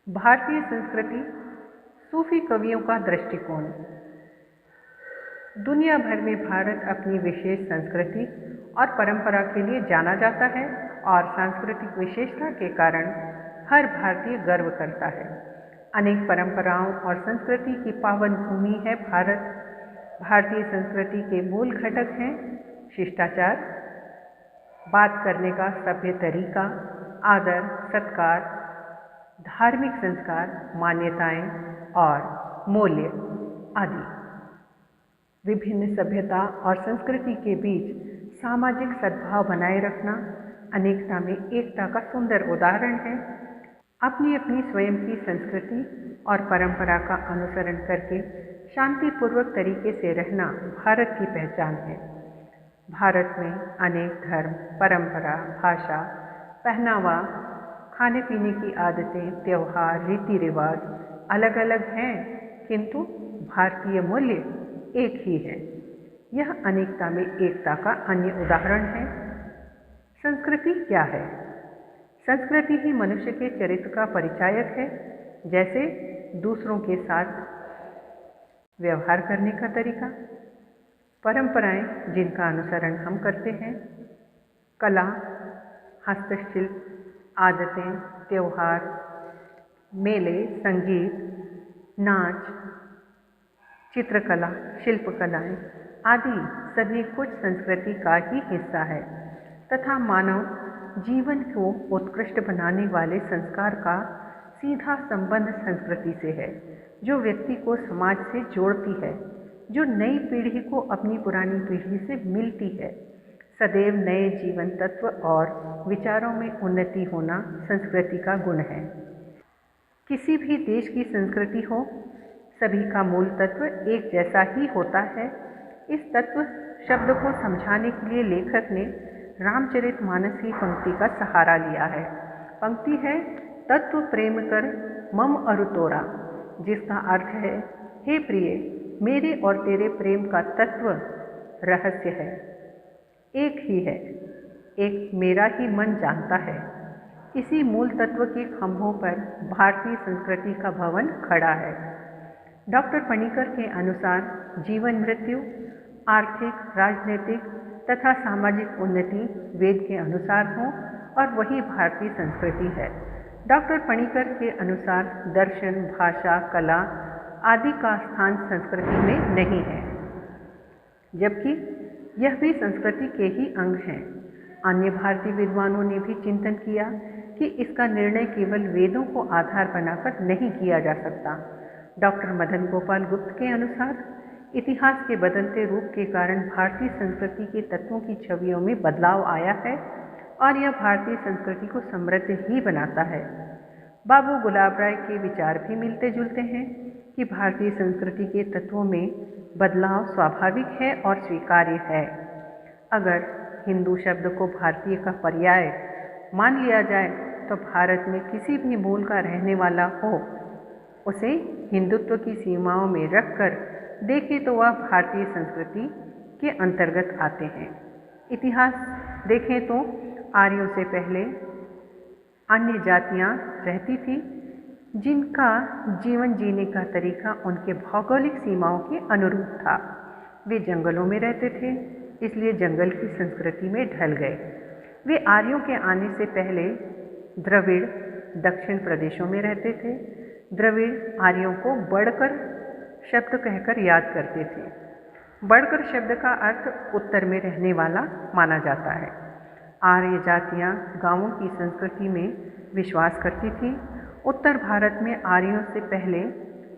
भारतीय संस्कृति, सूफी कवियों का दृष्टिकोण। दुनिया भर में भारत अपनी विशेष संस्कृति और परंपरा के लिए जाना जाता है और सांस्कृतिक विशेषता के कारण हर भारतीय गर्व करता है। अनेक परंपराओं और संस्कृति की पावन भूमि है भारत। भारतीय संस्कृति के मूल घटक हैं शिष्टाचार, बात करने का सभ्य तरीका, आदर सत्कार, धार्मिक संस्कार, मान्यताएं और मूल्य आदि। विभिन्न सभ्यता और संस्कृति के बीच सामाजिक सद्भाव बनाए रखना अनेकता में एकता का सुंदर उदाहरण है। अपनी अपनी स्वयं की संस्कृति और परंपरा का अनुसरण करके शांतिपूर्वक तरीके से रहना भारत की पहचान है। भारत में अनेक धर्म, परंपरा, भाषा, पहनावा, खाने पीने की आदतें, त्यौहार, रीति रिवाज अलग अलग हैं, किंतु भारतीय मूल्य एक ही है। यह अनेकता में एकता का अन्य उदाहरण है। संस्कृति क्या है? संस्कृति ही मनुष्य के चरित्र का परिचायक है, जैसे दूसरों के साथ व्यवहार करने का तरीका, परंपराएं जिनका अनुसरण हम करते हैं, कला, हस्तशिल्प, आदतें, त्यौहार, मेले, संगीत, नाच, चित्रकला, शिल्पकलाएं आदि सभी कुछ संस्कृति का ही हिस्सा है तथा मानव जीवन को उत्कृष्ट बनाने वाले संस्कार का सीधा संबंध संस्कृति से है, जो व्यक्ति को समाज से जोड़ती है, जो नई पीढ़ी को अपनी पुरानी पीढ़ी से मिलती है। सदैव नए जीवन तत्व और विचारों में उन्नति होना संस्कृति का गुण है। किसी भी देश की संस्कृति हो, सभी का मूल तत्व एक जैसा ही होता है। इस तत्व शब्द को समझाने के लिए लेखक ने रामचरितमानस की पंक्ति का सहारा लिया है। पंक्ति है, तत्व प्रेम कर मम अरु तोरा, जिसका अर्थ है, हे प्रिय, मेरे और तेरे प्रेम का तत्व रहस्य है, एक ही है, एक मेरा ही मन जानता है। इसी मूल तत्व के खंभों पर भारतीय संस्कृति का भवन खड़ा है। डॉक्टर पणिकर के अनुसार जीवन मृत्यु, आर्थिक, राजनीतिक तथा सामाजिक उन्नति वेद के अनुसार हो और वही भारतीय संस्कृति है। डॉक्टर पणिकर के अनुसार दर्शन, भाषा, कला आदि का स्थान संस्कृति में नहीं है, जबकि यह भी संस्कृति के ही अंग हैं। अन्य भारतीय विद्वानों ने भी चिंतन किया कि इसका निर्णय केवल वेदों को आधार बनाकर नहीं किया जा सकता। डॉक्टर मदन गोपाल गुप्त के अनुसार इतिहास के बदलते रूप के कारण भारतीय संस्कृति के तत्वों की छवियों में बदलाव आया है और यह भारतीय संस्कृति को समृद्ध ही बनाता है। बाबू गुलाब राय के विचार भी मिलते जुलते हैं कि भारतीय संस्कृति के तत्वों में बदलाव स्वाभाविक है और स्वीकार्य है। अगर हिंदू शब्द को भारतीय का पर्याय मान लिया जाए तो भारत में किसी भी मूल का रहने वाला हो, उसे हिंदुत्व की सीमाओं में रखकर देखें तो वह भारतीय संस्कृति के अंतर्गत आते हैं। इतिहास देखें तो आर्यों से पहले अन्य जातियां रहती थी, जिनका जीवन जीने का तरीका उनके भौगोलिक सीमाओं के अनुरूप था। वे जंगलों में रहते थे, इसलिए जंगल की संस्कृति में ढल गए। वे आर्यों के आने से पहले द्रविड़ दक्षिण प्रदेशों में रहते थे। द्रविड़ आर्यों को बढ़कर शब्द कहकर याद करते थे। बढ़कर शब्द का अर्थ उत्तर में रहने वाला माना जाता है। आर्य जातियां गांवों की संस्कृति में विश्वास करती थी। उत्तर भारत में आर्यों से पहले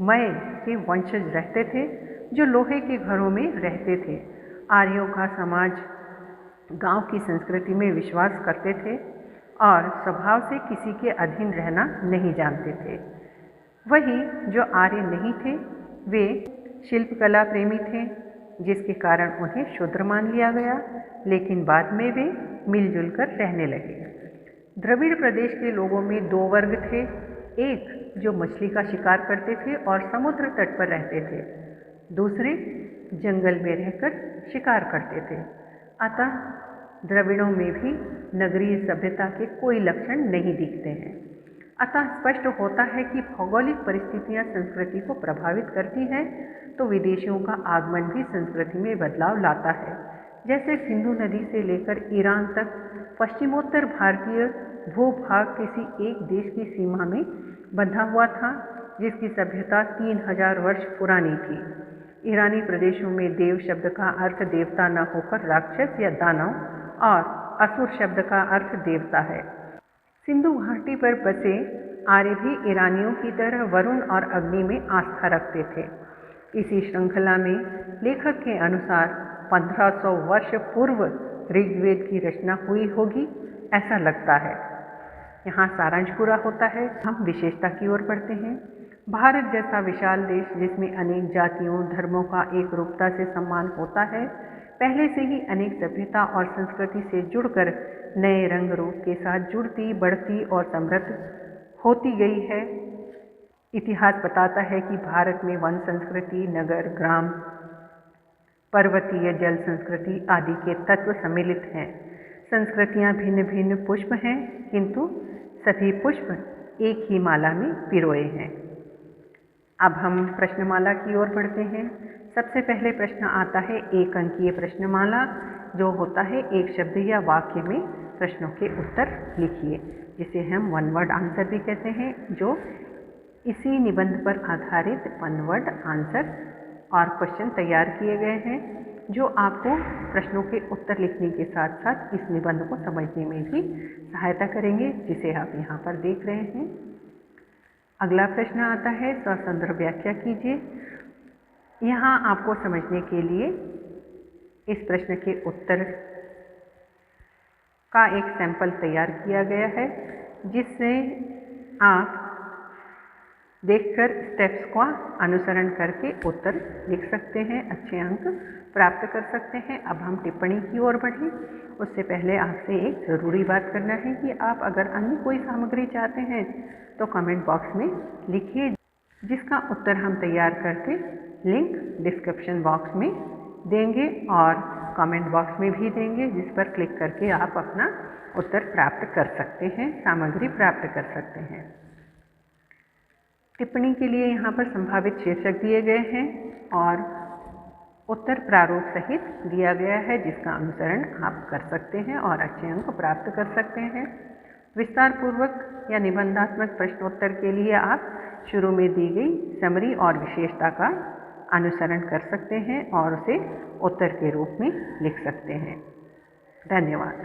मय के वंशज रहते थे, जो लोहे के घरों में रहते थे। आर्यों का समाज गांव की संस्कृति में विश्वास करते थे और स्वभाव से किसी के अधीन रहना नहीं जानते थे। वही जो आर्य नहीं थे, वे शिल्पकला प्रेमी थे, जिसके कारण उन्हें शूद्र मान लिया गया, लेकिन बाद में वे मिलजुल कर रहने लगे। द्रविड़ प्रदेश के लोगों में दो वर्ग थे, एक जो मछली का शिकार करते थे और समुद्र तट पर रहते थे, दूसरे जंगल में रहकर शिकार करते थे। अतः द्रविड़ों में भी नगरीय सभ्यता के कोई लक्षण नहीं दिखते हैं। अतः स्पष्ट होता है कि भौगोलिक परिस्थितियां संस्कृति को प्रभावित करती हैं, तो विदेशियों का आगमन भी संस्कृति में बदलाव लाता है। जैसे सिंधु नदी से लेकर ईरान तक पश्चिमोत्तर भारतीय भूभाग किसी एक देश की सीमा में बंधा हुआ था, जिसकी सभ्यता 3000 वर्ष पुरानी थी। ईरानी प्रदेशों में देव शब्द का अर्थ देवता न होकर राक्षस या दानव और असुर शब्द का अर्थ देवता है। सिंधु घाटी पर बसे आर्य भी ईरानियों की तरह वरुण और अग्नि में आस्था रखते थे। इसी श्रृंखला में लेखक के अनुसार 1500 वर्ष पूर्व ऋग्वेद की रचना हुई होगी, ऐसा लगता है। यहाँ सारांश पूरा होता है। हम विशेषता की ओर बढ़ते हैं। भारत जैसा विशाल देश, जिसमें अनेक जातियों धर्मों का एक रूपता से सम्मान होता है, पहले से ही अनेक सभ्यता और संस्कृति से जुड़कर नए रंग रूप के साथ जुड़ती, बढ़ती और समृद्ध होती गई है। इतिहास बताता है कि भारत में वन संस्कृति, नगर, ग्राम, पर्वतीय जल संस्कृति आदि के तत्व सम्मिलित हैं। संस्कृतियाँ भिन्न भिन्न पुष्प हैं, किंतु सभी पुष्प एक ही माला में पिरोए हैं। अब हम प्रश्नमाला की ओर बढ़ते हैं। सबसे पहले प्रश्न आता है एक अंकीय प्रश्नमाला, जो होता है एक शब्द या वाक्य में प्रश्नों के उत्तर लिखिए, जिसे हम वन वर्ड आंसर भी कहते हैं, जो इसी निबंध पर आधारित वन वर्ड आंसर और क्वेश्चन तैयार किए गए हैं, जो आपको प्रश्नों के उत्तर लिखने के साथ साथ इस निबंध को समझने में भी सहायता करेंगे, जिसे आप यहाँ पर देख रहे हैं। अगला प्रश्न आता है ससंदर्भ व्याख्या कीजिए। यहाँ आपको समझने के लिए इस प्रश्न के उत्तर का एक सैंपल तैयार किया गया है, जिससे आप देखकर स्टेप्स का अनुसरण करके उत्तर लिख सकते हैं, अच्छे अंक प्राप्त कर सकते हैं। अब हम टिप्पणी की ओर बढ़ें। उससे पहले आपसे एक ज़रूरी बात करना है कि आप अगर अन्य कोई सामग्री चाहते हैं तो कमेंट बॉक्स में लिखिए, जिसका उत्तर हम तैयार करके लिंक डिस्क्रिप्शन बॉक्स में देंगे और कमेंट बॉक्स में भी देंगे, जिस पर क्लिक करके आप अपना उत्तर प्राप्त कर सकते हैं, सामग्री प्राप्त कर सकते हैं। टिप्पणी के लिए यहाँ पर संभावित शीर्षक दिए गए हैं और उत्तर प्रारूप सहित दिया गया है, जिसका अनुसरण आप कर सकते हैं और अच्छे अंक प्राप्त कर सकते हैं। विस्तार पूर्वक या निबंधात्मक प्रश्नोत्तर के लिए आप शुरू में दी गई समरी और विशेषता का अनुसरण कर सकते हैं और उसे उत्तर के रूप में लिख सकते हैं। धन्यवाद।